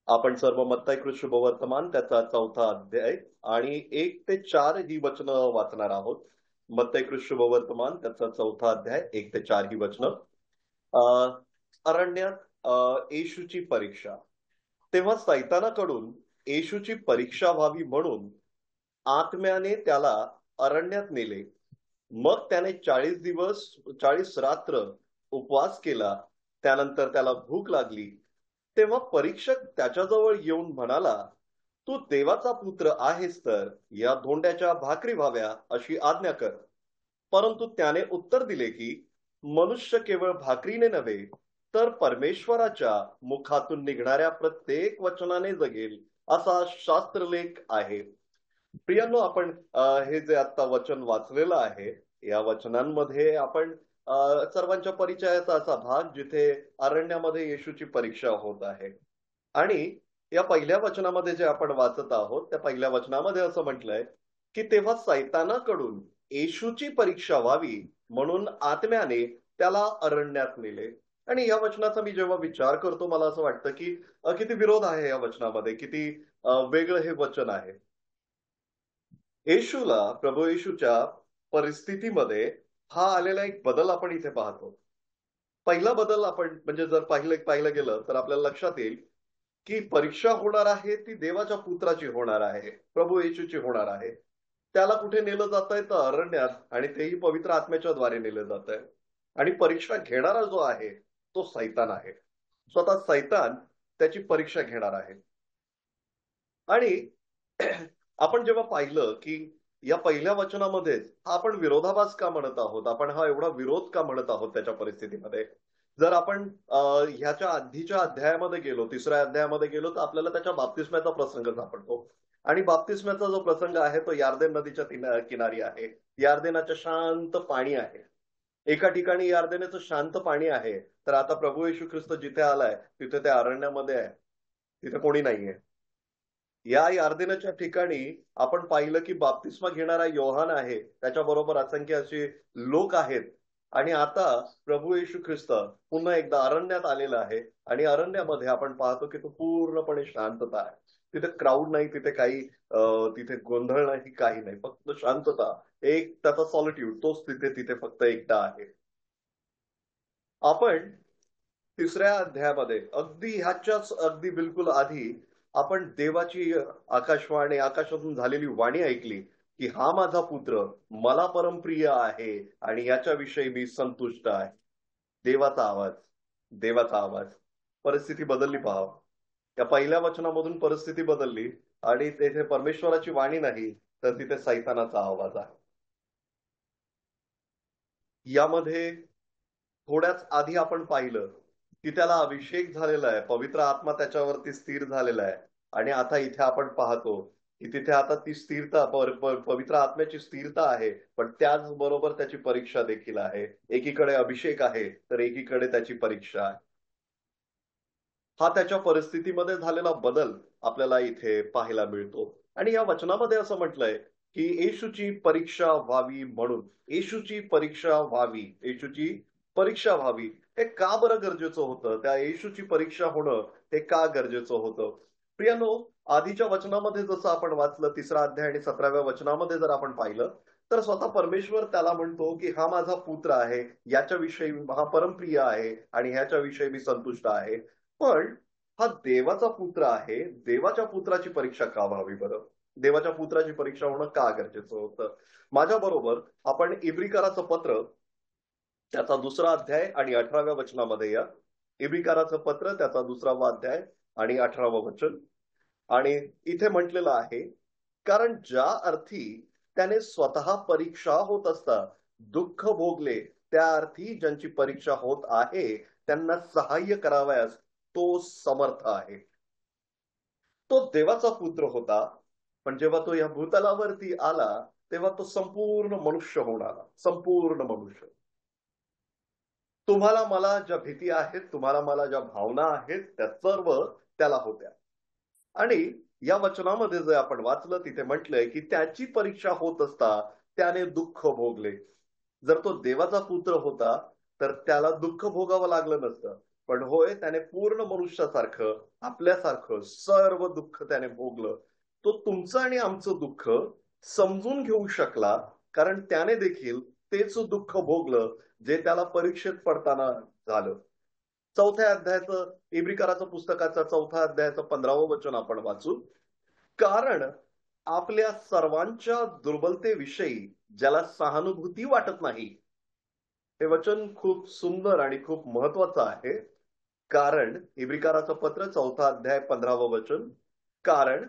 आपण सर्व मत्ती शुभवर्तमान त्याचा 4था अध्याय आणि 1 ते 4 ही वचनं वाचणार आहोत. मत्ती शुभवर्तमान त्याचा 4था अध्याय 1 ते 4 ही वचनं. अरण्यात येशूची परीक्षा. तेव्हा सैतानाकडून येशूची परीक्षा व्हावी म्हणून आत्म्याने त्याला अरण्यात नेले. मग त्याने 40 दिवस 40 रात्र उपवास केला. त्यानंतर त्याला भूक लागली. तेव्हा परीक्षक त्याच्याजवळ येऊन म्हणाला, तू देवाचा पुत्र आहेस तर या धोंड्याच्या भाकरी व्हाव्या अशी आज्ञा कर. परंतु त्याने उत्तर दिले की मनुष्य केवळ भाकरीने नव्हे तर परमेश्वराच्या मुखातून निघणाऱ्या प्रत्येक वचनाने जगेल असा शास्त्रलेख आहे. प्रियांनो, आपण हे जे आता वचन वाचलेलं आहे, या वचनांमध्ये आपण सर्वांच्या परिचयाचा असा भाग जिथे अरण्यामध्ये येशूची परीक्षा होत आहे. आणि या पहिल्या वचनामध्ये जे आपण वाचत आहोत, त्या पहिल्या वचनामध्ये असं म्हटलंय की तेव्हा सैतानाकडून येशूची परीक्षा व्हावी म्हणून आत्म्याने त्याला अरण्यात नेले. आणि या वचनाचा मी जेव्हा विचार करतो, मला असं वाटतं की किती विरोध आहे या वचनामध्ये, किती वेगळं हे वचन आहे. येशूला, प्रभू येशूच्या परिस्थितीमध्ये हा आलेला एक बदल आपण इथे पाहतो. पहिला बदल आपण म्हणजे जर पाहिलं गेलं तर आपल्याला लक्षात येईल की परीक्षा होणार आहे ती देवाच्या पुत्राची होणार आहे, प्रभू येशूची होणार आहे. त्याला कुठे नेलं जात आहे तर अरण्यात, आणि तेही पवित्र आत्म्याच्या द्वारे नेलं जात आहे. आणि परीक्षा घेणारा जो आहे तो सैतान आहे. स्वतः सैतान त्याची परीक्षा घेणार आहे. आणि आपण जेव्हा पाहिलं की या पहिल्या वचनामध्ये आपण विरोधाभास का म्हणत आहोत, आपण हा एवढा विरोध का म्हणत आहोत त्याच्या परिस्थितीमध्ये, जर आपण ह्याच्या आधीच्या अध्यायामध्ये गेलो, 3ऱ्या अध्यायामध्ये गेलो, तर आपल्याला त्याच्या बाप्तिस्म्याचा प्रसंग सापडतो. आणि बाप्तिस्म्याचा जो प्रसंग आहे तो यार्देन नदीच्या किनारी आहे. यार्देनाचं शांत पाणी आहे. एका ठिकाणी यार्देनाचं शांत पाणी आहे, तर आता प्रभू येशू ख्रिस्त जिथे आलाय तिथे त्या अरण्यामध्ये आहे. तिथे कोणी नाहीये. या यार्देनाच्या ठिकाणी आपण पाहिलं की बाप्तिस्मा घेणारा योहान आहे, त्याच्याबरोबर असंख्य असे लोक आहेत. आणि आता प्रभू येशू ख्रिस्त पुन्हा एकदा अरण्यात आलेला आहे. आणि अरण्यामध्ये आपण पाहतो की तो पूर्णपणे शांतता आहे. तिथे क्राऊड नाही, तिथे काही तिथे गोंधळ नाही, काही नाही, फक्त शांतता. एक त्याचा सॉलिट्यूड, तोच तिथे तिथे फक्त एकटा आहे. आपण 3ऱ्या अध्यायामध्ये अगदी ह्याच्याच अगदी बिलकुल आधी आपण देवाची आकाशवाणी, आकाशातून झालेली वाणी ऐकली की हा माझा पुत्र मला परमप्रिय आहे आणि याच्याविषयी मी संतुष्ट आहे. देवाचा आवाज, देवाचा आवाज. परिस्थिती बदलली पहा. या पहिल्या वचनामधून परिस्थिती बदलली आणि तेथे परमेश्वराची वाणी नाही, तर तिथे सैतानाचा आवाज आहे. यामध्ये थोड्याच आधी आपण पाहिलं की त्याला अभिषेक झालेला आहे, पवित्र आत्मा त्याच्यावरती स्थिर झालेला आहे. आणि आता इथे आपण पाहतो की तिथे आता ती स्थिरता, पवित्र आत्म्याची स्थिरता आहे, पण त्याचबरोबर त्याची परीक्षा देखील आहे. एकीकडे अभिषेक आहे तर एकीकडे त्याची परीक्षा आहे. हा त्याच्या परिस्थितीमध्ये झालेला बदल आपल्याला इथे पाहायला मिळतो. आणि या वचनामध्ये असं म्हटलंय की येशूची परीक्षा व्हावी म्हणून, येशूची परीक्षा व्हावी, येशूची परीक्षा व्हावी. हे का बरं गरजेचं होतं? त्या येशूची परीक्षा होणं हे का गरजेचं होतं? प्रियानो, आधीच्या वचनामध्ये जसं आपण वाचलं, 3रा अध्याय आणि 17व्या वचनामध्ये जर आपण पाहिलं तर स्वतः परमेश्वर त्याला म्हणतो की हा माझा पुत्र आहे, याच्याविषयी हा परमप्रिय आहे आणि ह्याच्याविषयी मी संतुष्ट आहे. पण हा देवाचा पुत्र आहे, देवाच्या पुत्राची परीक्षा का व्हावी बरं? देवाच्या पुत्राची परीक्षा होणं का गरजेचं होतं? माझ्या बरोबर आपण इब्रिकराचं पत्र त्याचा 2रा अध्याय आणि 18व्या वचनामध्ये या. इब्रिकराचं पत्र त्याचा 2रा अध्याय आणि 18वं वचन. आणि इथे म्हटलेलं आहे, कारण ज्या अर्थी त्याने स्वतः परीक्षा होत असता दुःख भोगले, त्या अर्थी ज्यांची परीक्षा होत आहे त्यांना सहाय्य करावयास तो समर्थ आहे. तो देवाचा पुत्र होता, पण जेव्हा तो या भूतलावरती आला तेव्हा तो संपूर्ण मनुष्य होऊन आला, संपूर्ण मनुष्य. तुम्हाला मला ज्या भीती आहेत, तुम्हाला मला ज्या भावना आहेत, त्या सर्व त्याला होत्या. आणि या वचनामध्ये जे आपण वाचलं तिथे म्हटलंय की त्याची परीक्षा होत असता त्याने दुःख भोगले. जर तो देवाचा पुत्र होता तर त्याला दुःख भोगावं लागलं नसतं. पण होय त्याने पूर्ण मनुष्यासारखं आपल्यासारखं सर्व दुःख त्याने भोगलं. तो तुमचं आणि आमचं दुःख समजून घेऊ शकला, कारण त्याने देखील तेच दुःख भोगलं जे त्याला परीक्षेत पडताना झालं. चौथ्या अध्यायाचं इब्रिकराचं पुस्तकाचा 4 अध्यायाचं 15वं वचन आपण वाचू. कारण आपल्या सर्वांच्या दुर्बलतेविषयी ज्याला सहानुभूती वाटत नाही. हे वचन खूप सुंदर आणि खूप महत्वाचं आहे. कारण इब्रिकराचं पत्र 4 अध्याय 15वं वचन. कारण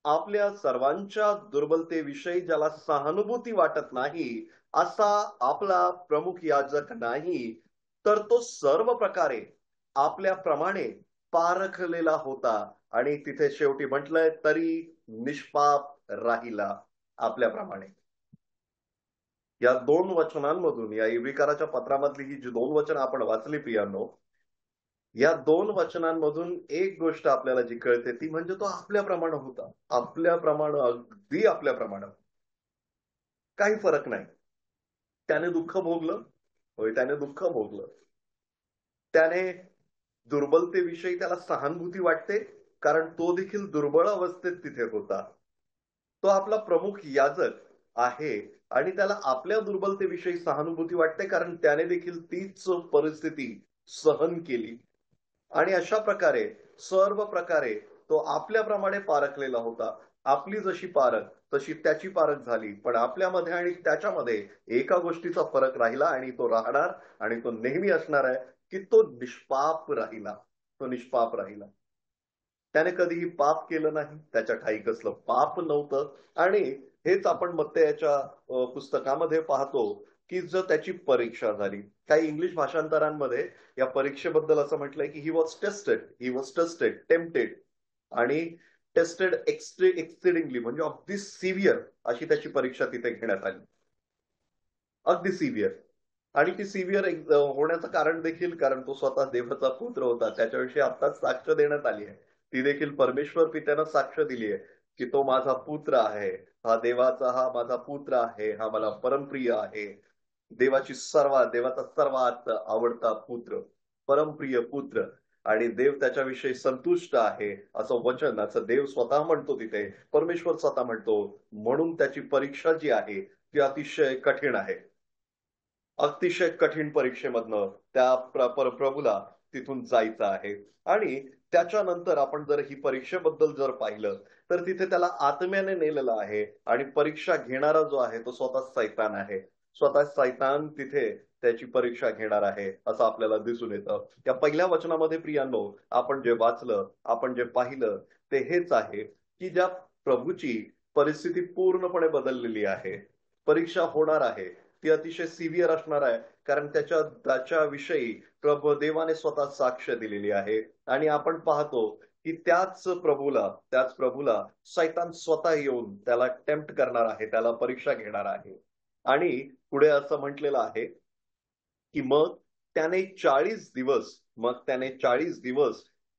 आपल्या सर्वांच्या दुर्बलतेविषयी ज्याला सहानुभूती वाटत नाही, असा आपला प्रमुख याजक नाही, तर तो सर्व प्रकारे आपल्याप्रमाणे पारखलेला होता. आणि तिथे शेवटी म्हटलंय तरी निष्पाप राहिला आपल्याप्रमाणे. या 2 वचनांमधून, या इब्रिकराच्या पत्रामधली ही जी 2 वचनं आपण वाचली प्रियांनो, या 2 वचनांमधून एक गोष्ट आपल्याला जी कळते ती म्हणजे तो आपल्याप्रमाणे होता. आपल्याप्रमाणे, अगदी आपल्याप्रमाणे. काही फरक नाही. त्याने दुःख भोगलं. होय, त्याने दुःख भोगलं. त्याने दुर्बलतेविषयी त्याला सहानुभूती वाटते, कारण तो देखील दुर्बळ अवस्थेत तिथे होता. तो आपला प्रमुख याजक आहे आणि त्याला आपल्या दुर्बलतेविषयी सहानुभूती वाटते, कारण त्याने देखील तीच परिस्थिती सहन केली. आणि अशा प्रकारे सर्व प्रकारे तो आपल्याप्रमाणे पारखलेला होता. आपली जशी पारख तशी त्याची पारख झाली, पण आपल्यामध्ये आणि त्याच्यामध्ये एका गोष्टीचा फरक राहिला आणि तो राहणार आणि तो नेहमी असणार आहे, की तो निष्पाप राहिला. तो निष्पाप राहिला. त्याने कधीही पाप केलं नाही. त्याच्या ठायी कसलं पाप नव्हतं. आणि हेच आपण मत्तेयाच्या पुस्तकामध्ये पाहतो, की जर त्याची परीक्षा झाली. काही इंग्लिश भाषांतरांमध्ये या परीक्षेबद्दल असं म्हटलंय, की ही वॉज टेस्टेड, टेम्प्टेड आणि टेस्टेड एक्सिडिंगली, म्हणजे अगदी सिव्हिअर अशी त्याची परीक्षा तिथे घेण्यात आली. अगदी सिव्हिअर. आणि ती सिव्हिअर होण्याचं कारण देखील, कारण तो स्वतः देवाचा पुत्र होता. त्याच्याविषयी आत्ताच साक्ष देण्यात आली आहे. ती देखील परमेश्वर पित्यानं साक्ष दिली आहे, की तो माझा पुत्र आहे. हा माझा पुत्र आहे. हा मला परमप्रिय आहे. देवाचा सर्वात आवडता पुत्र, परमप्रिय पुत्र. आणि देव त्याच्याविषयी संतुष्ट आहे असं वचन, असं देव स्वतः म्हणतो तिथे, परमेश्वर स्वतः म्हणतो. म्हणून त्याची परीक्षा जी आहे ती अतिशय कठीण आहे. अतिशय कठीण परीक्षेमधनं त्या प्रभूला तिथून जायचं आहे. आणि त्याच्यानंतर आपण जर ही परीक्षेबद्दल जर पाहिलं, तर तिथे त्याला आत्म्याने नेलेलं आहे आणि परीक्षा घेणारा जो आहे तो स्वतः सैतान आहे. स्वतः सैतान तिथे त्याची परीक्षा घेणार आहे असं आपल्याला दिसून येतं. या पहिल्या वचनामध्ये प्रियांनो, आपण जे वाचलं, आपण जे पाहिलं ते हेच आहे, की ज्या प्रभूची परिस्थिती पूर्णपणे बदललेली आहे. परीक्षा होणार आहे. ती अतिशय सिव्हिअर असणार आहे, कारण त्याच्याविषयी देवाने स्वतः साक्ष दिलेली आहे. आणि आपण पाहतो, की त्याच प्रभूला सैतान स्वतः येऊन त्याला टेम्प्ट करणार आहे, त्याला परीक्षा घेणार आहे. आणि पुढे असं म्हटलेलं आहे, की मग त्याने 40 दिवस,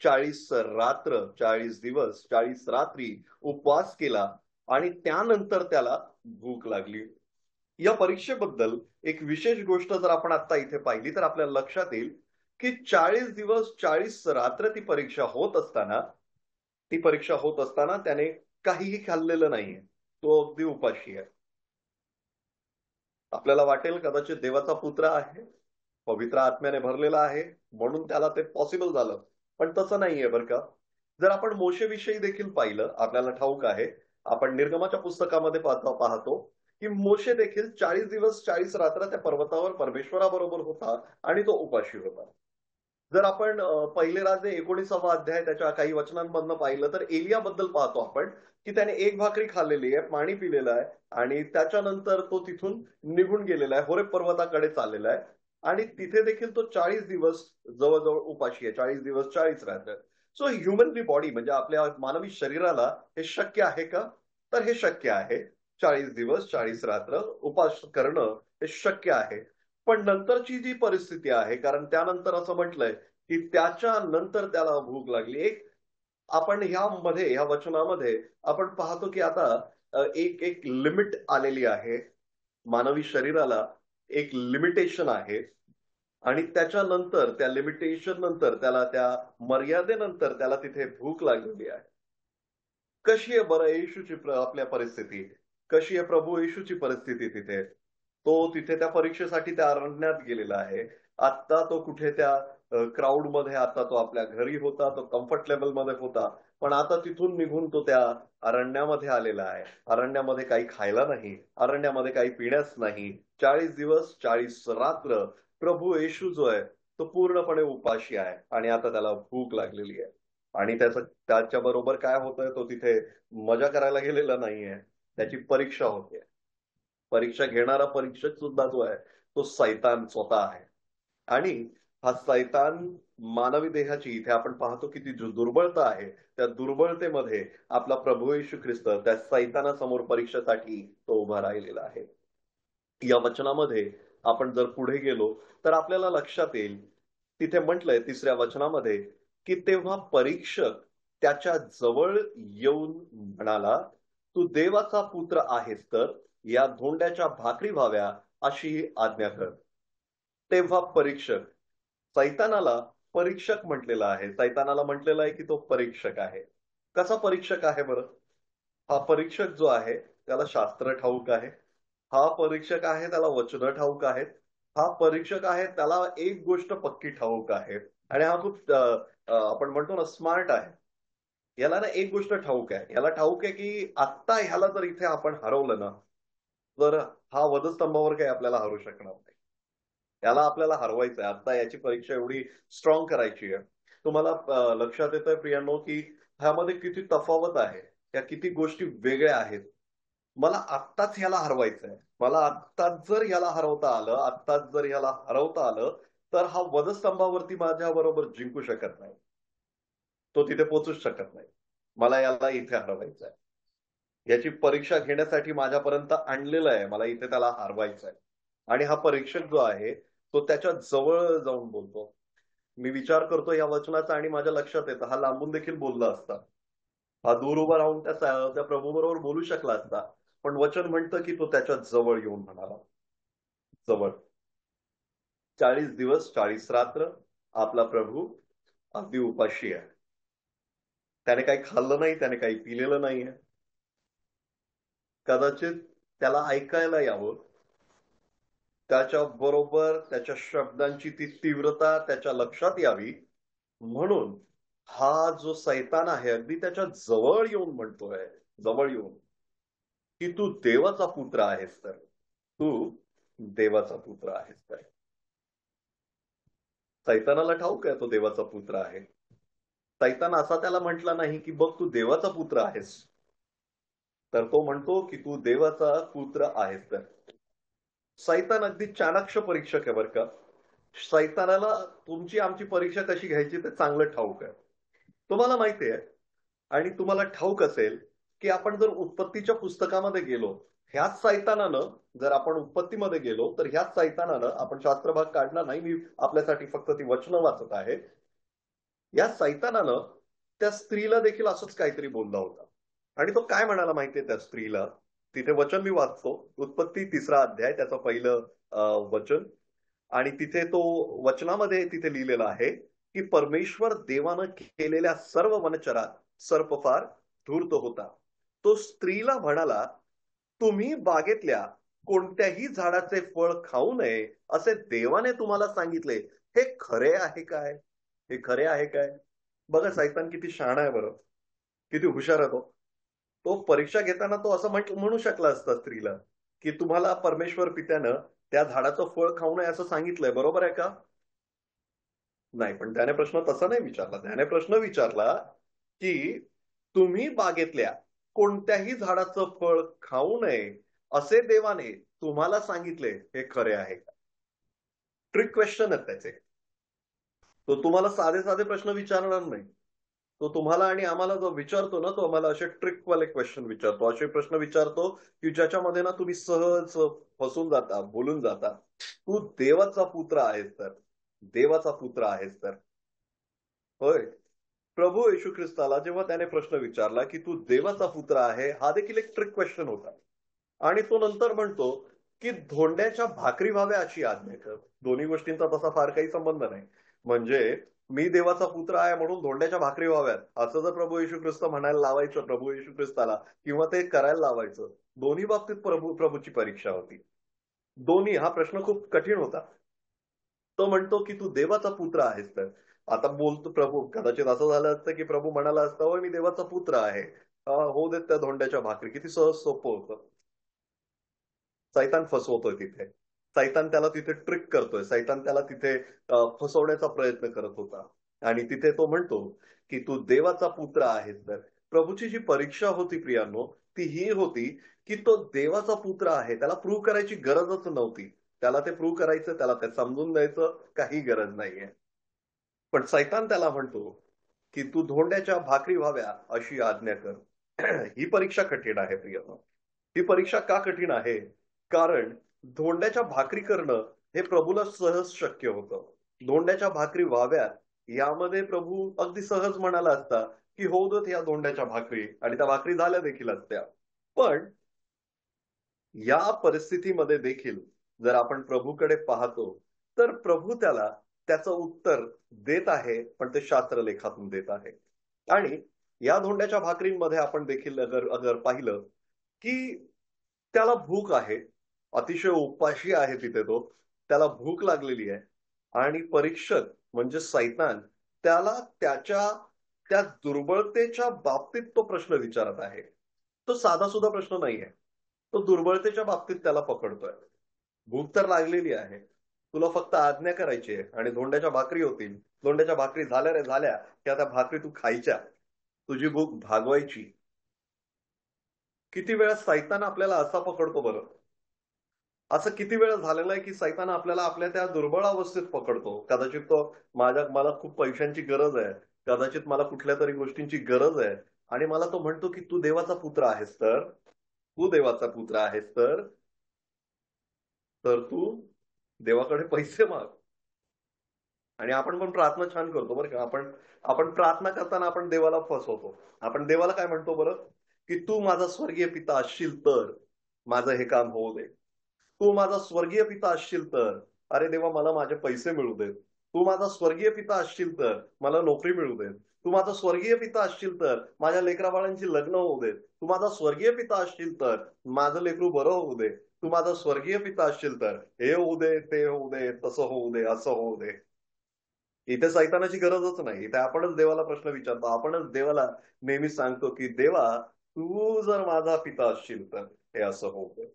40 दिवस, 40 रात्री उपवास केला आणि त्यानंतर त्याला भूक लागली. या परीक्षेबद्दल एक विशेष गोष्ट जर आपण आता इथे पाहिली तर आपल्याला लक्षात येईल, की 40 दिवस 40 रात्र ती परीक्षा होत असताना त्याने काहीही खाल्लेलं नाहीये. तो अगदी उपाशी आहे. आपल्याला वाटेल कदाचित देवाचा पुत्र आहे, पवित्र आत्म्याने भरलेला आहे, म्हणून त्याला ते पॉसिबल झालं. पण तसं नाहीये बरं का. जर आपण मोशेविषयी देखील पाहिलं, आपल्याला ठाऊक आहे, आपण निर्गमाच्या पुस्तकामध्ये पाहतो, की मोशे देखील 40 दिवस 40 रात्र त्या पर्वतावर परमेश्वराबरोबर होता आणि तो उपाशी होता. जर आपण पहिले राजे 19वा अध्याय त्याच्या काही वचनांमधनं पाहिलं तर एलियाबद्दल पाहतो आपण, की त्याने एक भाकरी खाल्लेली आहे, पाणी पिलेलं आहे आणि त्याच्यानंतर तो तिथून निघून गेलेला आहे, होरेब पर्वताकडे चाललेला आहे. आणि तिथे देखील तो 40 दिवस जवळजवळ उपाशी आहे. 40 दिवस 40 रात्र. सो ह्युमनली बॉडी, म्हणजे आपल्या मानवी शरीराला हे शक्य आहे का? तर हे शक्य आहे. 40 दिवस 40 रात्र उपास करणं हे शक्य आहे. पण नंतरची जी परिस्थिती आहे, कारण त्यानंतर असं म्हटलंय, की त्याच्यानंतर त्याला भूक लागली. आपण ह्या वचनामध्ये आपण पाहतो, की आता एक एक लिमिट आलेली आहे. मानवी शरीराला एक लिमिटेशन आहे. आणि त्याच्यानंतर त्या लिमिटेशन नंतर त्याला त्या मर्यादेनंतर त्याला तिथे भूक लागलेली आहे. कशी आहे बरं येशूची आपल्या परिस्थिती? कशी आहे प्रभू येशूची परिस्थिती तिथे? तो तिथे त्या परीक्षेसाठी त्या अरण्यात गेलेला आहे. आत्ता तो कुठे त्या क्राऊडमध्ये आता तो आपल्या घरी होता, तो कम्फर्ट लेव्हलमध्ये होता. पण आता तिथून निघून तो त्या अरण्यामध्ये आलेला आहे. अरण्यामध्ये काही खायला नाही, अरण्यामध्ये काही पिण्यास नाही. 40 दिवस 40 रात्र प्रभू येशू जो आहे तो पूर्णपणे उपाशी आहे आणि आता त्याला भूक लागलेली आहे. आणि त्याच्याबरोबर काय होतंय तो तिथे मजा करायला गेलेला नाहीये. त्याची परीक्षा होते. परीक्षा घेणारा परीक्षक सुद्धा जो आहे तो सैतान स्वतः आहे. आणि हा सैतान मानवी देहाची इथे आपण पाहतो की ती जी दुर्बळता आहे त्या दुर्बळतेमध्ये आपला प्रभू येशू ख्रिस्त त्या सैतानासमोर परीक्षेसाठी तो उभा राहिलेला आहे. या वचनामध्ये आपण जर पुढे गेलो तर आपल्याला लक्षात येईल तिथे म्हटलंय 3ऱ्या वचनामध्ये की तेव्हा परीक्षक त्याच्या जवळ येऊन म्हणाला, तू देवाचा पुत्र आहेस तर या धोंड्याच्या भाकरी व्हाव्या अशी आज्ञा कर. तेव्हा परीक्षक सैतानाला परीक्षक म्हटलेलं आहे. सैतानाला म्हटलेलं आहे की तो परीक्षक आहे. कसा परीक्षक आहे बरं? हा परीक्षक जो आहे त्याला शास्त्र ठाऊक आहे. हा परीक्षक आहे त्याला वचनं ठाऊक आहेत. हा परीक्षक आहे त्याला एक गोष्ट पक्की ठाऊक आहे आणि हा खूप आपण म्हणतो ना स्मार्ट आहे. याला ना एक गोष्ट ठाऊक आहे. याला ठाऊक आहे की आत्ता ह्याला जर इथे आपण हरवलं ना, तर हा वधस्तंभावर काही आपल्याला हरवू शकणार नाही. त्याला आपल्याला हरवायचं आहे. आता याची परीक्षा एवढी स्ट्रॉंग करायची आहे. तुम्हाला लक्षात येतंय प्रियांनो की ह्यामध्ये किती तफावत आहे. या किती गोष्टी वेगळ्या आहेत. मला आत्ताच ह्याला हरवायचं आहे. मला आत्ताच जर ह्याला हरवता आलं, आत्ताच जर ह्याला हरवता आलं, तर हा वधस्तंभावरती माझ्याबरोबर जिंकू शकत नाही. तो तिथे पोहोचूच शकत नाही. मला याला इथे हरवायचं आहे. याची परीक्षा घेण्यासाठी माझ्यापर्यंत आणलेलं आहे. मला इथे त्याला हरवायचं आहे. आणि हा परीक्षक जो आहे, तो त्याच्या जवळ जाऊन बोलतो. मी विचार करतो या वचनाचा आणि माझ्या लक्षात येतं हा लांबून देखील बोलला असता. हा दूर उभा राहून त्या प्रभूबरोबर बोलू शकला असता. पण वचन म्हणतं की तो त्याच्या जवळ येऊन म्हणाला. जवळ. 40 दिवस 40 रात्र आपला प्रभू अगदी उपाशी आहे. त्याने काही खाल्लं नाही, त्याने काही पिलेलं नाहीये. कदाचित त्याला ऐकायला यावं. त्याच्याबरोबर त्याच्या शब्दांची ती तीव्रता त्याच्या लक्षात यावी म्हणून हा जो सैतान आहे अगदी त्याच्या जवळ येऊन म्हणतोय, जवळ येऊन की तू देवाचा पुत्र आहेस तर. तू देवाचा पुत्र आहेस तर. सैतानाला ठाऊक आहे तो देवाचा पुत्र आहे. सैतान असा त्याला म्हटला नाही की बघ तू देवाचा पुत्र आहेस. तर तो म्हणतो की तू देवाचा पुत्र आहेस तर. सैतान अगदी चाणाक्ष परीक्षक आहे बरं का. सैतानाला तुमची आमची परीक्षा कशी घ्यायची ते चांगलं ठाऊक आहे. तुम्हाला माहिती आहे आणि तुम्हाला ठाऊक असेल की आपण जर उत्पत्तीच्या पुस्तकामध्ये गेलो, ह्याच सैतानानं जर आपण उत्पत्तीमध्ये गेलो तर ह्याच सैतानानं आपण शास्त्रभाग काढला नाही, मी आपल्यासाठी फक्त ती वचनं वाचत आहे. या सैतानानं त्या स्त्रीला देखील असंच काहीतरी बोलला होता. आणि तो काय म्हणाला माहितीये त्या स्त्रीला? तिथे वचन मी वाचतो. उत्पत्ती 3रा अध्याय त्याचं पहिलं वचन. आणि तिथे तो वचनामध्ये तिथे लिहिलेला आहे की परमेश्वर देवानं केलेल्या सर्व वनचरात सर्प फार धूर्त होता. तो स्त्रीला म्हणाला, तुम्ही बागेतल्या कोणत्याही झाडाचे फळ खाऊ नये असे देवाने तुम्हाला सांगितले. हे खरे आहे काय? हे खरे आहे काय? बघा सैतान किती शहाणा आहे बरं. किती हुशार आहे तो. तो परीक्षा घेताना तो असं म्हणू शकला असता स्त्रीला की तुम्हाला परमेश्वर पित्यानं त्या झाडाचं फळ खाऊ नये असं सांगितलंय, बरोबर आहे का? नाही, पण त्याने प्रश्न तसा नाही विचारला. त्याने प्रश्न विचारला की तुम्ही बागेतल्या कोणत्याही झाडाचं फळ खाऊ नये असे देवाने तुम्हाला सांगितले, हे खरे आहे का? ट्रिक क्वेश्चन आहेत त्याचे. तो तुम्हाला साधे साधे प्रश्न विचारणार नाही. तो तुम्हाला आणि आम्हाला जो विचारतो ना, तो आम्हाला असे ट्रिकवाले क्वेश्चन विचारतो. असे प्रश्न विचारतो की ज्याच्यामध्ये ना तुम्ही सहज फसून जाता, बोलून जाता. तू देवाचा पुत्र आहेस तर. देवाचा पुत्र आहेस तर. होय. प्रभू येशू ख्रिस्ताला जेव्हा त्याने प्रश्न विचारला की तू देवाचा पुत्र आहे, हा देखील एक ट्रिक क्वेश्चन होता. आणि तो नंतर म्हणतो की धोंड्याच्या भाकरी व्हाव्या अशी आज्ञा कर. दोन्ही गोष्टींचा तसा फार काही संबंध नाही. म्हणजे मी देवाचा पुत्र आहे म्हणून धोंड्याच्या भाकरी व्हाव्यात, असं जर प्रभू येशू ख्रिस्त म्हणायला लावायचं प्रभू येशू ख्रिस्ताला किंवा ते करायला लावायचं, दोन्ही बाबतीत प्रभूची परीक्षा होती. दोन्ही हा प्रश्न खूप कठीण होता. तो म्हणतो की तू देवाचा पुत्र आहेस तर. आता बोलतो प्रभू, कदाचित असं झालं असतं की प्रभू म्हणाला असता, होय मी देवाचा पुत्र आहे. होऊ देत त्या धोंड्याच्या भाकरी. किती सहज सोपं होतं. सैतान फसवतोय तिथे. सैतान त्याला तिथे ट्रिक करतोय. सैतान त्याला तिथे फसवण्याचा प्रयत्न करत होता. आणि तिथे तो म्हणतो की तू देवाचा पुत्र आहेस तर. प्रभूची जी परीक्षा होती प्रियांनो, ती ही होती की तो देवाचा पुत्र आहे. त्याला प्रूव्ह करायची गरजच नव्हती. त्याला ते प्रूव्ह करायचं, त्याला ते समजून द्यायचं काही गरज नाहीये. पण सैतान त्याला म्हणतो की तू धोंड्याच्या भाकरी व्हाव्या अशी आज्ञा कर. ही परीक्षा कठीण आहे प्रियांनो. ही परीक्षा का कठीण आहे? कारण धोंड्याच्या भाकरी करणं हे प्रभूला सहज शक्य होतं. धोंड्याच्या भाकरी व्हाव्यात यामध्ये प्रभू अगदी सहज म्हणाला असता की होऊ देत या धोंड्याच्या भाकरी, आणि त्या भाकरी झाल्या देखील असत्या. पण या परिस्थितीमध्ये देखील जर आपण प्रभूकडे पाहतो तर प्रभू त्याला त्याचं उत्तर देत आहे, पण ते शास्त्रलेखातून देत आहे. आणि या धोंड्याच्या भाकरींमध्ये आपण देखील अगर अगर पाहिलं की त्याला भूक आहे, अतिशय उपाशी आहे तिथे तो, त्याला भूक लागलेली आहे आणि परीक्षक म्हणजे सैतान त्याला त्याच्या त्या दुर्बळतेच्या बाबतीत तो प्रश्न विचारत आहे. तो साधा सुद्धा प्रश्न नाहीये. तो दुर्बळतेच्या बाबतीत त्याला पकडतोय. भूक तर लागलेली आहे. तुला फक्त आज्ञा करायची आहे आणि धोंड्याच्या भाकरी होतील. धोंड्याच्या भाकरी झाल्या रे झाल्या की आता भाकरी तू खायच्या. तुझी भूक भागवायची. किती वेळा सैतान आपल्याला असा पकडतो बरं? असं किती वेळा झालेलं आहे की सैतान आपल्याला आपल्या त्या दुर्बळ अवस्थेत पकडतो. कदाचित तो मला खूप पैशांची गरज आहे. कदाचित मला कुठल्या तरी गोष्टींची गरज आहे आणि मला तो म्हणतो की तू देवाचा पुत्र आहेस तर, तू देवाचा पुत्र आहेस तर तू देवाकडे पैसे माग. आणि आपण पण प्रार्थना छान करतो बरं का. आपण प्रार्थना करताना आपण देवाला फसवतो. आपण देवाला काय म्हणतो बरं? की तू माझा स्वर्गीय पिता असशील तर माझं हे काम होऊ दे. तू माझा स्वर्गीय पिता असशील तर, अरे देवा मला माझे पैसे मिळू देत. तू माझा स्वर्गीय पिता असशील तर मला नोकरी मिळू देत. तू माझा स्वर्गीय पिता असशील तर माझ्या लेकराबाळांची लग्न होऊ देत. तू माझा स्वर्गीय पिता असशील तर माझं लेकरू बरं होऊ दे. तू माझा स्वर्गीय पिता असशील तर हे होऊ दे, ते होऊ दे, तसं होऊ दे, असं होऊ दे. इथे सैतानाची गरजच नाही. इथे आपणच देवाला प्रश्न विचारतो. आपणच देवाला नेहमी सांगतो की देवा तू जर माझा पिता असशील तर हे असं होऊ दे.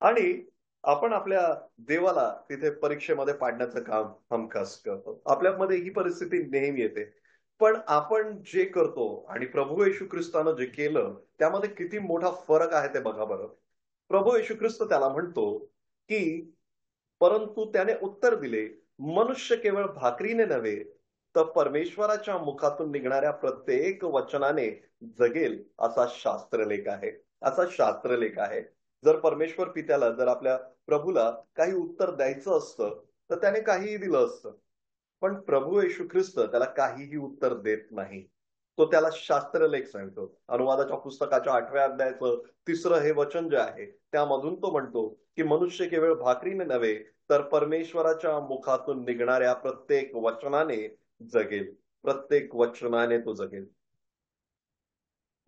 आणि आपण आपल्या देवाला तिथे परीक्षेमध्ये पाडण्याचं काम हमखास करतो. आपल्यामध्ये ही परिस्थिती नेहमी येते. पण आपण जे करतो आणि प्रभू येशू ख्रिस्तानं जे केलं त्यामध्ये किती मोठा फरक आहे ते बघा बरं. प्रभू येशू ख्रिस्त त्याला म्हणतो की परंतु त्याने उत्तर दिले, मनुष्य केवळ भाकरीने नव्हे तर परमेश्वराच्या मुखातून निघणाऱ्या प्रत्येक वचनाने जगेल असा शास्त्रलेख आहे. असा शास्त्रलेख आहे. जर परमेश्वर पित्याला, जर आपल्या प्रभूला काही उत्तर द्यायचं असतं तर त्याने काहीही दिलं असतं. पण प्रभू येशू ख्रिस्त त्याला काहीही उत्तर देत नाही. तो त्याला शास्त्रलेख सांगतो. अनुवादाच्या पुस्तकाच्या 8व्या अध्यायाचं 3रं हे वचन जे आहे त्यामधून तो म्हणतो की मनुष्य केवळ भाकरीने नव्हे तर परमेश्वराच्या मुखातून निघणाऱ्या प्रत्येक वचनाने जगेल. प्रत्येक वचनाने तो जगेल.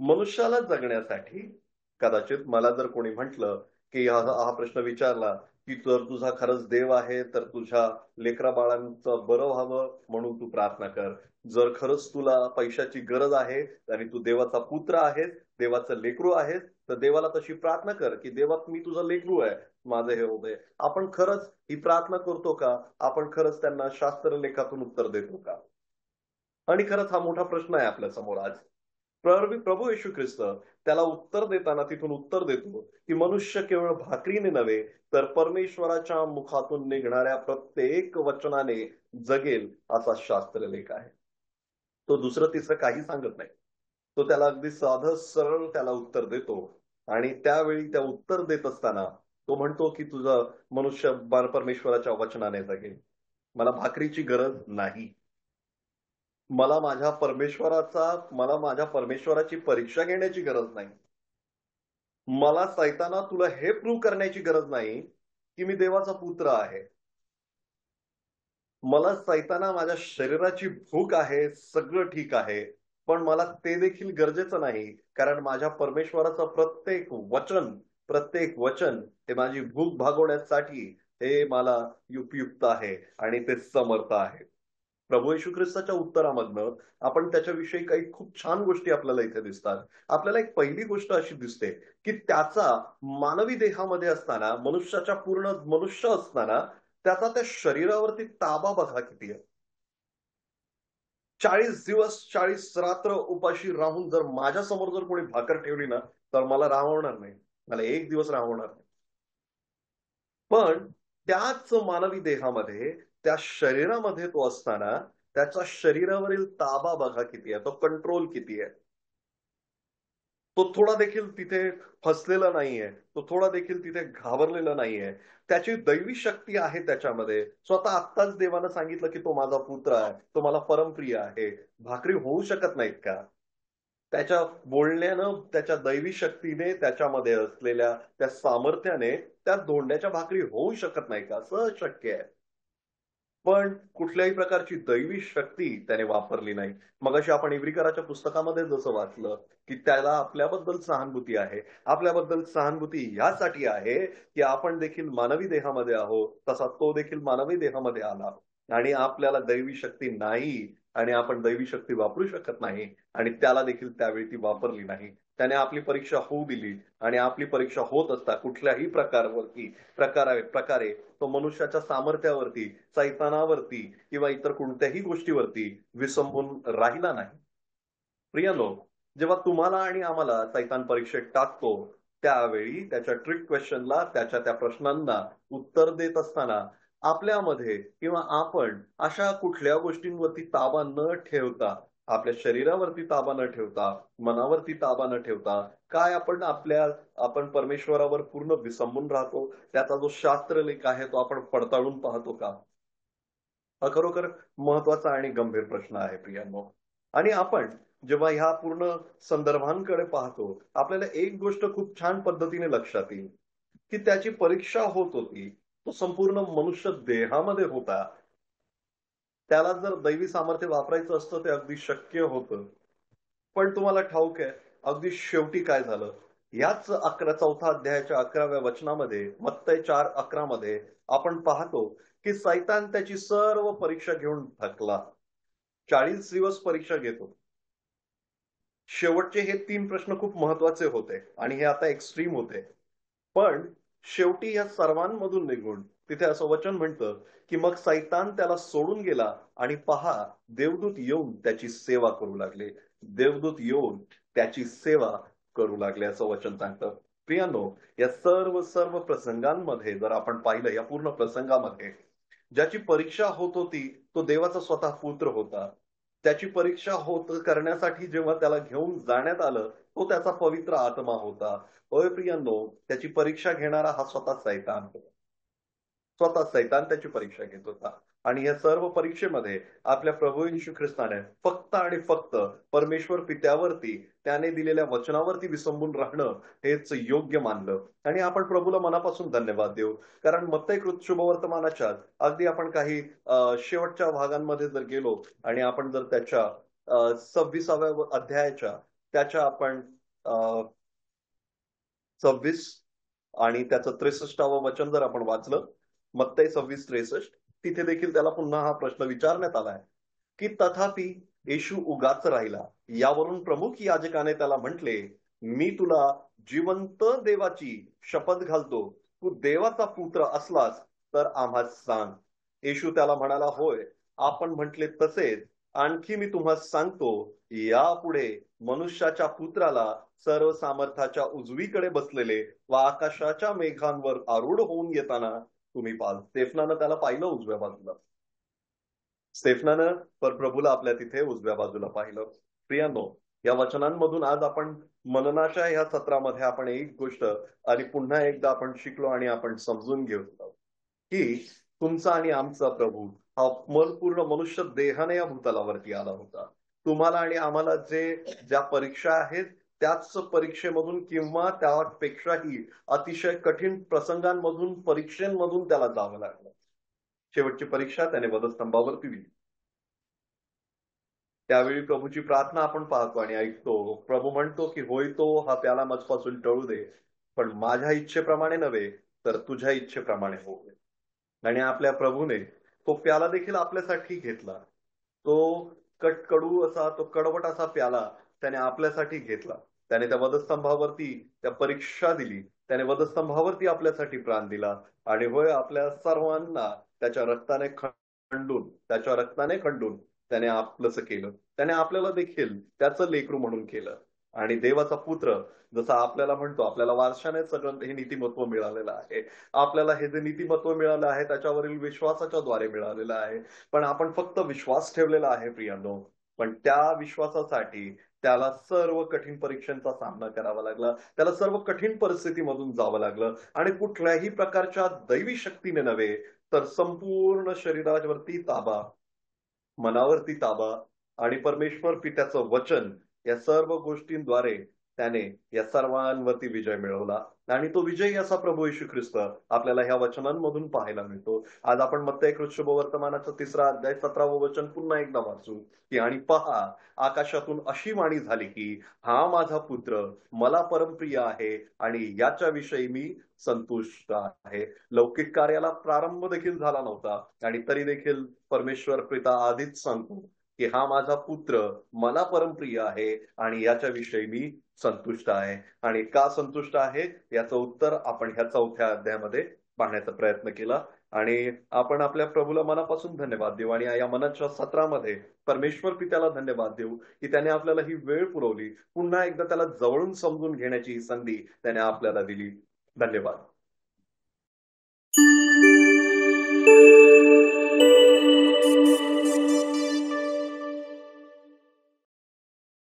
मनुष्याला जगण्यासाठी कदाचित मला जर कोणी म्हटलं की हा प्रश्न विचारला की जर तुझा खरंच देव आहे तर तुझ्या लेकराबाळांचं बरं व्हावं म्हणून तू प्रार्थना कर. जर खरंच तुला पैशाची गरज आहे आणि तू देवाचा पुत्र आहेस, देवाचं लेकरू आहेस, तर देवाला तशी प्रार्थना कर की देवा मी तुझं लेकरू आहे, माझं हे होऊ दे. आपण खरंच ही प्रार्थना करतो का? आपण खरंच त्यांना शास्त्रलेखातून उत्तर देतो का? आणि खरंच हा मोठा प्रश्न आहे आपल्या समोर आज. प्रभू येशू ख्रिस्त त्याला उत्तर देताना तिथून उत्तर देतो की मनुष्य केवळ भाकरीने नव्हे तर परमेश्वराच्या मुखातून निघणाऱ्या प्रत्येक वचनाने जगेल असा शास्त्रलेख आहे. तो दुसरं तिसरं काही सांगत नाही. तो त्याला अगदी साधं सरळ त्याला उत्तर देतो आणि त्यावेळी त्या उत्तर देत असताना तो म्हणतो की तुझं मनुष्य परमेश्वराच्या वचनाने जगेल. मला भाकरीची गरज नाही. मला माझ्या परमेश्वराची परीक्षा घेण्याची गरज नाही. मला सैताना तुला हे प्रूव्ह करण्याची गरज नाही की मी देवाचा पुत्र आहे. मला सैताना माझ्या शरीराची भूक आहे, सगळं ठीक आहे. पण मला ते देखील गरजेचं नाही. कारण माझ्या परमेश्वराचं प्रत्येक वचन हे माझी भूक भागवण्यासाठी हे मला उपयुक्त आहे आणि ते समर्थ आहे. प्रभू येशू ख्रिस्ताच्या उत्तरामधनं आपण त्याच्याविषयी काही खूप छान गोष्टी आपल्याला इथे दिसतात. आपल्याला एक पहिली गोष्ट अशी दिसते, की त्याचा मानवी देहामध्ये असताना, पूर्ण मनुष्य असताना त्याचा त्या शरीरावरती ताबा बघा किती आहे. 40 दिवस 40 रात्र उपाशी राहून जर माझ्यासमोर जर कोणी भाकर ठेवली ना, तर मला राहवणार नाही. मला एक दिवस राहवणार नाही. पण त्याच मानवी देहामध्ये, त्या शरीरामध्ये तो असताना त्याच्या शरीरावरील ताबा बघा किती आहे, तो कंट्रोल किती आहे. तो थोडा देखील तिथे फसलेला नाहीये. तो थोडा देखील तिथे घाबरलेला नाहीये. त्याची दैवी शक्ती आहे त्याच्यामध्ये. स्वतः आत्ताच देवानं सांगितलं, की तो माझा पुत्र आहे. तो मला परमप्रिय आहे. भाकरी होऊ शकत नाहीत का? त्याच्या बोलण्यानं, त्याच्या दैवी शक्तीने, त्याच्यामध्ये असलेल्या त्या सामर्थ्याने त्या धोंड्याच्या भाकरी होऊ शकत नाही का? सहज शक्य आहे. पण कुठल्याही प्रकारची दैवी शक्ती त्याने वापरली नाही. मगाशी आपण इब्रिकराच्या पुस्तकामध्ये जसं वाचलं, की त्याला आपल्याबद्दल सहानुभूती आहे. आपल्याबद्दल सहानुभूती यासाठी आहे, की आपण देखील मानवी देहामध्ये आहोत, तसा तो देखील मानवी देहामध्ये आला. आणि आपल्याला दैवी शक्ती नाही आणि आपण दैवी शक्ती वापरू शकत नाही आणि त्याला देखील त्यावेळी ती वापरली नाही. त्याने आपली परीक्षा होऊ दिली आणि आपली परीक्षा होत असता कुठल्याही प्रकारे तो मनुष्याच्या सामर्थ्यावरती, सैतानावरती किंवा इतर कोणत्याही गोष्टीवरती विसंबून राहिला नाही. प्रियानो, जेव्हा तुम्हाला आणि आम्हाला सैतान परीक्षेत टाकतो, त्यावेळी त्याच्या ट्रिक क्वेश्चनला, त्याच्या त्या प्रश्नांना उत्तर देत असताना आपल्यामध्ये किंवा आपण अशा कुठल्या गोष्टींवरती ताबा न ठेवता, आपल्या शरीरावरती ताबा न ठेवता, मनावरती ताबा न ठेवता, काय आपण परमेश्वरावर पूर्ण विसंबून राहतो? त्याचा जो शास्त्रलेख आहे तो आपण पडताळून पाहतो का? हा खरोखर महत्वाचा आणि गंभीर प्रश्न आहे प्रियांनो. आणि आपण जेव्हा ह्या पूर्ण संदर्भांकडे पाहतो, आपल्याला एक गोष्ट खूप छान पद्धतीने लक्षात येईल, की त्याची परीक्षा होत होती. तो संपूर्ण मनुष्य देहामध्ये होता. त्याला जर दैवी सामर्थ्य वापरायचं असतं ते अगदी शक्य होतं. पण तुम्हाला ठाऊक आहे, अगदी शेवटी काय झालं? याच 4 अध्यायाच्या 11व्या वचनामध्ये, मत्तई 4:11 मध्ये आपण पाहतो, की सैतान त्याची सर्व परीक्षा घेऊन थकला. 40 दिवस परीक्षा घेतो. शेवटचे हे 3 प्रश्न खूप महत्वाचे होते आणि हे आता एक्स्ट्रीम होते. पण शेवटी या सर्वांमधून निघून तिथे असं वचन म्हणतं, की मग सैतान त्याला सोडून गेला आणि पहा, देवदूत येऊन त्याची सेवा करू लागले. देवदूत येऊन त्याची सेवा करू लागले असं वचन सांगतं. प्रियांनो, या सर्व प्रसंगांमध्ये जर आपण पाहिलं, या पूर्ण प्रसंगामध्ये ज्याची परीक्षा होत होती तो देवाचा स्वतः पुत्र होता. त्याची परीक्षा करण्यासाठी जेव्हा त्याला घेऊन जाण्यात आलं, तो त्याचा पवित्र आत्मा होता. होय प्रियांनो, त्याची परीक्षा घेणारा हा स्वतः सैतान होता. स्वतः सैतान त्याची परीक्षा घेत होता. आणि या सर्व परीक्षेमध्ये आपल्या प्रभू येशू ख्रिस्ताने फक्त आणि फक्त परमेश्वर पित्यावरती, त्याने दिलेल्या वचनावरती विसंबून राहणं हेच योग्य मानलं. आणि आपण प्रभूला मनापासून धन्यवाद देऊ. कारण मत्तई शुभवर्तमानाच्या अगदी आपण काही शेवटच्या भागांमध्ये जर गेलो आणि आपण जर त्याच्या 26व्या अध्यायाच्या त्याच्या आपण 26 आणि त्याचं 63वं वचन जर आपण वाचलं, मत्तई 26:63, तिथे देखील त्याला पुन्हा हा प्रश्न विचारण्यात आलाय, की तथापि येशू उगाच राहिला. यावरून प्रमुख याजकाने त्याला म्हटले, मी तुला जिवंत देवाची शपथ घालतो, तू देवाचा पुत्र असलास तर आम्हास सांग. येशू त्याला म्हणाला, होय, आपण म्हटले तसेच. आणखी मी तुम्हाला सांगतो, यापुढे मनुष्याच्या पुत्राला सर्व सामर्थ्याच्या उजवीकडे बसलेले व आकाशाच्या मेघांवर आरूढ होऊन येताना तुम्ही पाहाल. स्तेफनानं त्याला पाहिलं उजव्या बाजूला. स्तेफनानं प्रभूला आपल्या तिथे उजव्या बाजूला पाहिलं. प्रियांनो, या वचनांमधून आज आपण मननाच्या या सत्रामध्ये आपण एक गोष्ट आणि पुन्हा एकदा आपण शिकलो आणि आपण समजून घेऊ, की तुमचा आणि आमचा प्रभू हा पूर्ण मनुष्य देहाने या भूतलावरती आला होता. तुम्हाला आणि आम्हाला ज्या परीक्षा आहेत त्याच परीक्षेमधून किंवा त्यापेक्षाही अतिशय कठीण प्रसंगांमधून, परीक्षांमधून त्याला जावं लागलं. शेवटची परीक्षा त्याने वधस्तंभावरती दिली. त्यावेळी प्रभूची प्रार्थना आपण पाहतो आणि ऐकतो. प्रभू म्हणतो की होय तो हा प्याला माझपासून टळू दे, पण माझ्या इच्छेप्रमाणे नव्हे तर तुझ्या इच्छेप्रमाणे होऊ दे. आणि आपल्या प्रभूने तो प्याला देखील आपल्यासाठी घेतला. तो कटकडू असा, तो कडवट असा प्याला त्याने आपल्यासाठी घेतला. त्याने त्या वधस्तंभावरती त्या परीक्षा दिली. त्याने वधस्तंभावरती आपल्यासाठी प्राण दिला आणि होय आपल्या सर्वांना त्याच्या रक्ताने खंडून त्याने आपलंसं केलं. त्याने आपल्याला देखील त्याचं लेकरू म्हणून केलं. आणि देवाचा पुत्र जसा आपल्याला म्हणतो, आपल्याला वारशाने सगळं हे नीतिमत्व मिळालेलं आहे. आपल्याला हे जे नीतिमत्व मिळालं आहे त्याच्यावरील विश्वासाच्या द्वारे मिळालेलं आहे. पण आपण फक्त विश्वास ठेवलेला आहे प्रियांनो. पण त्या विश्वासासाठी त्याला सर्व कठीण परीक्षांचा सामना करावा लागला. त्याला सर्व कठीण परिस्थितीमधून जावं लागलं आणि कुठल्याही प्रकारच्या दैवी शक्तीने नव्हे तर संपूर्ण शरीरावरती ताबा, मनावरती ताबा आणि परमेश्वर पित्याचं वचन या सर्व गोष्टींद्वारे त्याने या सर्वांवरती विजय मिळवला. आणि तो विजय असा प्रभू येशू ख्रिस्त आपल्याला ह्या वचनांमधून पाहायला मिळतो. आज आपण मत्तई शुभवर्तमानाचा 3रा अध्याय 17वं वचन पुन्हा एकदा वाचू की आणि पहा, आकाशातून अशी वाणी झाली की हा माझा पुत्र मला परमप्रिय आहे आणि याच्याविषयी मी संतुष्ट आहे. लौकिक कार्याला प्रारंभ देखील झाला नव्हता आणि तरी देखील परमेश्वर पिता आधीच सांगतो की हा माझा पुत्र मला परमप्रिय आहे आणि याच्याविषयी मी संतुष्ट आहे. आणि का संतुष्ट आहे याचं उत्तर आपण ह्या 4थ्या अध्यायामध्ये पाहण्याचा प्रयत्न केला. आणि आपण आपल्या प्रभूला मनापासून धन्यवाद देऊ आणि या मनाच्या सत्रामध्ये परमेश्वर पित्याला धन्यवाद देऊ की त्याने आपल्याला ही वेळ पुरवली. पुन्हा एकदा त्याला जवळून समजून घेण्याची ही संधी त्याने आपल्याला दिली. धन्यवाद.